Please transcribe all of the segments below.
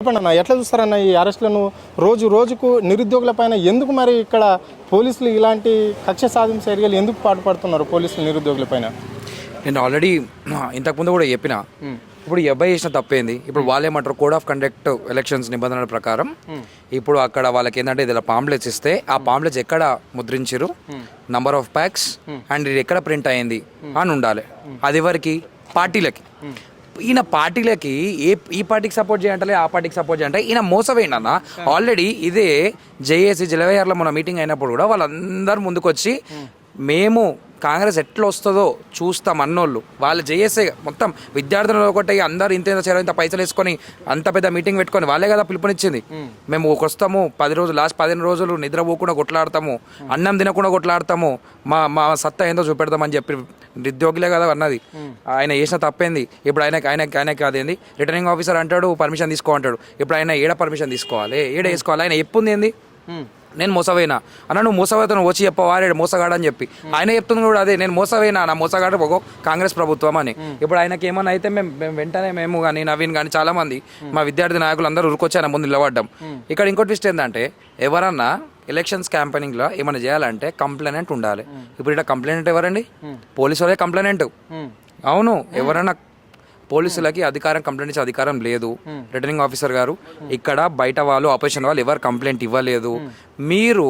చెప్పండి అన్న, ఎట్లా చూస్తారన్న ఈ అరెస్టులను? రోజు రోజుకు నిరుద్యోగుల పైన ఎందుకు మరి ఇక్కడ పోలీసులు ఇలాంటి కక్ష సాధింపు చర్యలు ఎందుకు పాటుపడుతున్నారు పోలీసులు నిరుద్యోగుల పైన? నేను ఆల్రెడీ ఇంతకుముందు కూడా చెప్పిన, ఇప్పుడు ఈ అబ్బాయి చేసిన తప్పేంది? ఇప్పుడు వాళ్ళేమంటారు, కోడ్ ఆఫ్ కండక్ట్ ఎలక్షన్స్ నిబంధనల ప్రకారం ఇప్పుడు అక్కడ వాళ్ళకి ఏంటంటే ఇలా పాంప్లెట్స్ ఇస్తే ఆ పాంప్లెట్స్ ఎక్కడ ముద్రించారు, నంబర్ ఆఫ్ ప్యాక్స్ అండ్ ఇది ఎక్కడ ప్రింట్ అయింది అని ఉండాలి. అది ఎవరికి? పార్టీలకి. ఈయన పార్టీలకి ఈ పార్టీకి సపోర్ట్ చేయంటే ఆ పార్టీకి సపోర్ట్ చేయంటే ఈయన మోసపోయిందన్న. ఆల్రెడీ ఇదే జేఏసీ జలవయ్యార్లో మన మీటింగ్ అయినప్పుడు కూడా వాళ్ళందరూ ముందుకొచ్చి మేము కాంగ్రెస్ ఎట్లా వస్తుందో చూస్తాం అన్నోళ్ళు, వాళ్ళు జేఏసీ మొత్తం విద్యార్థులు ఒకటి అందరు ఇంత ఇంత పైసలు వేసుకొని అంత పెద్ద మీటింగ్ పెట్టుకొని వాళ్ళే కదా పిలుపునిచ్చింది. మేము వస్తాము 10 రోజులు, లాస్ట్ 15 రోజులు నిద్రపోకుండా కొట్లాడతాము, అన్నం తినకుండా కొట్లాడతాము, మా సత్తా ఏందో చూపెడతామని చెప్పి నిరుద్యోగులే కదా అన్నది. ఆయన చేసిన తప్పేంది? ఇప్పుడు ఆయనకి అదేంది రిటర్నింగ్ ఆఫీసర్ అంటాడు పర్మిషన్ తీసుకో అంటాడు. ఇప్పుడు ఆయన ఏడ పర్మిషన్ తీసుకోవాలి, ఏడ వేసుకోవాలి? ఆయన చెప్పుంది ఏంది? నేను మోసపోయినా అన్న, నువ్వు మోసపోతాను వచ్చి చెప్పవాడు మోసగాడు అని చెప్పి ఆయన చెప్తుంది కూడా అదే, నేను మోసపోయినా నా మోసగాడు ఒక కాంగ్రెస్ ప్రభుత్వం అని. ఇప్పుడు ఆయనకి ఏమన్నా అయితే మేము వెంటనే మేము కానీ నవీన్ కానీ చాలా మంది మా విద్యార్థి నాయకులు అందరూ ఉరికొచ్చి ఆయన ముందు నిలబడ్డాం. ఇక్కడ ఇంకో ట్విస్ట్ ఏంటంటే, ఎవరన్నా ఎలక్షన్స్ క్యాంపెయినింగ్లో ఏమైనా చేయాలంటే కంప్లైనెంట్ ఉండాలి. ఇప్పుడు ఇక్కడ కంప్లైనెంట్ ఎవరండి? పోలీసు వాళ్ళే కంప్లైనెంట్. అవును, ఎవరన్నా పోలీసులకి అధికారం కంప్లైంట్ ఇచ్చే అధికారం లేదు. రిటర్నింగ్ ఆఫీసర్ గారు ఇక్కడ బయట వాళ్ళు ఆపోజిషన్ వాళ్ళు ఎవరు కంప్లైంట్ ఇవ్వలేదు. మీరు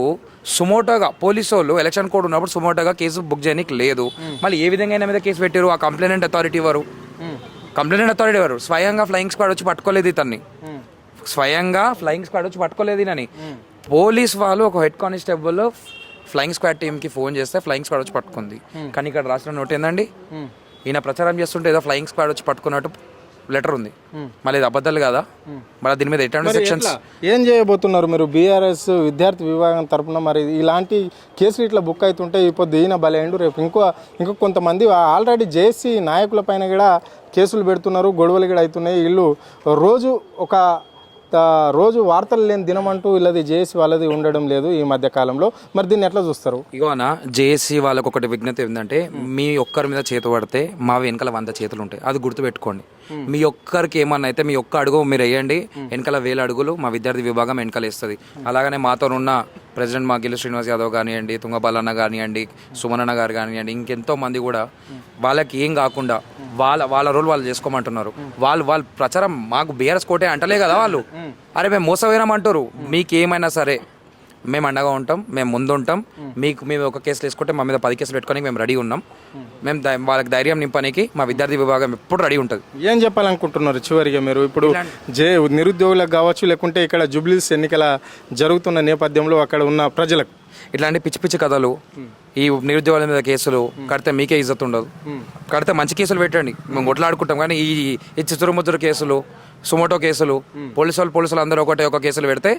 సుమోటోగా పోలీసు వాళ్ళు ఎలక్షన్ కోడ్ ఉన్నప్పుడు సుమోటోగా కేసు బుక్ చేయడానికి లేదు. మళ్ళీ ఏ విధంగా అయినా మీద కేసు పెట్టారు? ఆ కంప్లైంట్ అథారిటీ ఎవరు? కంప్లైంట్ అథారిటీ ఎవరు? స్వయంగా ఫ్లయింగ్ స్క్వాడ్ వచ్చి పట్టుకోలేదు ఇతన్ని, స్వయంగా ఫ్లయింగ్ స్క్వాడ్ వచ్చి పట్టుకోలేదు అని. పోలీస్ వాళ్ళు ఒక హెడ్ కానిస్టేబుల్ ఫ్లయింగ్ స్క్వాడ్ టీంకి ఫోన్ చేస్తే ఫ్లయింగ్ స్క్వాడ్ వచ్చి పట్టుకుంది. కానీ ఇక్కడ రాసిన నోట్ ఏందండి, ఈయన ప్రచారం చేస్తుంటే ఏదో ఫ్లయింగ్ స్క్వాడ్ వచ్చి పట్టుకున్నట్టు లెటర్ ఉంది. మళ్ళీ ఇది అబద్ధాలు కదా? మళ్ళీ దీని మీద ఎటువంటి సెక్షన్స్ ఏం చేయబోతున్నారు మీరు? బీఆర్ఎస్ విద్యార్థి విభాగం తరఫున మరి ఇలాంటి కేసులు ఇట్లా బుక్ అవుతుంటే ఇప్పుడు ఈయన బలైండు, రేపు ఇంకో కొంతమంది ఆల్రెడీ జేఏసీ నాయకుల పైన కూడా కేసులు పెడుతున్నారు, గొడవలు కూడా అవుతున్నాయి. వీళ్ళు రోజు వార్తలు లేని దినం అంటూ వీళ్ళది జేఏసీ వాళ్ళది ఉండడం లేదు ఈ మధ్య కాలంలో. మరి దీన్ని ఎట్లా చూస్తారు? ఇగోనా, జేఏసీ వాళ్ళకి ఒకటి విజ్ఞత ఏంటంటే, మీ ఒక్కరి మీద చేతు పడితే మా వెనకాల 100 చేతులు ఉంటాయి, అది గుర్తుపెట్టుకోండి. మీ ఒక్కరికి ఏమన్నా అయితే మీ ఒక్క అడుగు మీరు వేయండి, వెనకాల 1000 అడుగులు మా విద్యార్థి విభాగం వెనకాల వేస్తుంది. అలాగనే మాతో ఉన్న ప్రెసిడెంట్ మా గిల్లు శ్రీనివాస్ యాదవ్ కానివ్వండి, తుంగబాలన్న కానివ్వండి, సుమనన్న గారు కానివ్వండి, ఇంకెంతో మంది కూడా వాళ్ళకి ఏం కాకుండా వాళ్ళ రోల్ వాళ్ళు చేసుకోమంటున్నారు. వాళ్ళు ప్రచారం మాకు బీఆర్ఎస్ కోటే అంటలే కదా వాళ్ళు. అరే మేము మోసపోయినామంటారు. మీకు ఏమైనా సరే మేము అండగా ఉంటాం, మేము ముందు ఉంటాం. మేము ఒక కేసులు వేసుకుంటే మా మీద 10 కేసులు పెట్టుకోనికి మేము రెడీ ఉన్నాం. మేము వాళ్ళకి ధైర్యం నింపడానికి మా విద్యార్థి విభాగం ఎప్పుడు రెడీ ఉంటుంది. ఏం చెప్పాలనుకుంటున్నారు చివరిగా మీరు? ఇప్పుడు నిరుద్యోగులకు కావచ్చు, లేకుంటే ఇక్కడ జూబ్లీస్ ఎన్నికల జరుగుతున్న నేపథ్యంలో అక్కడ ఉన్న ప్రజలకు ఇట్లాంటి పిచ్చి పిచ్చి కథలు, ఈ నిరుద్యోగుల మీద కేసులు కడితే మీకే ఇజ్జత్ ఉండదు. కడితే మంచి కేసులు పెట్టండి, మేము కొట్లాడుకుంటాం. కానీ ఈ చిచ్చురుముచ్చురు కేసులు, సుమోటో కేసులు, పోలీసులు అందరూ ఒక కేసులు పెడితే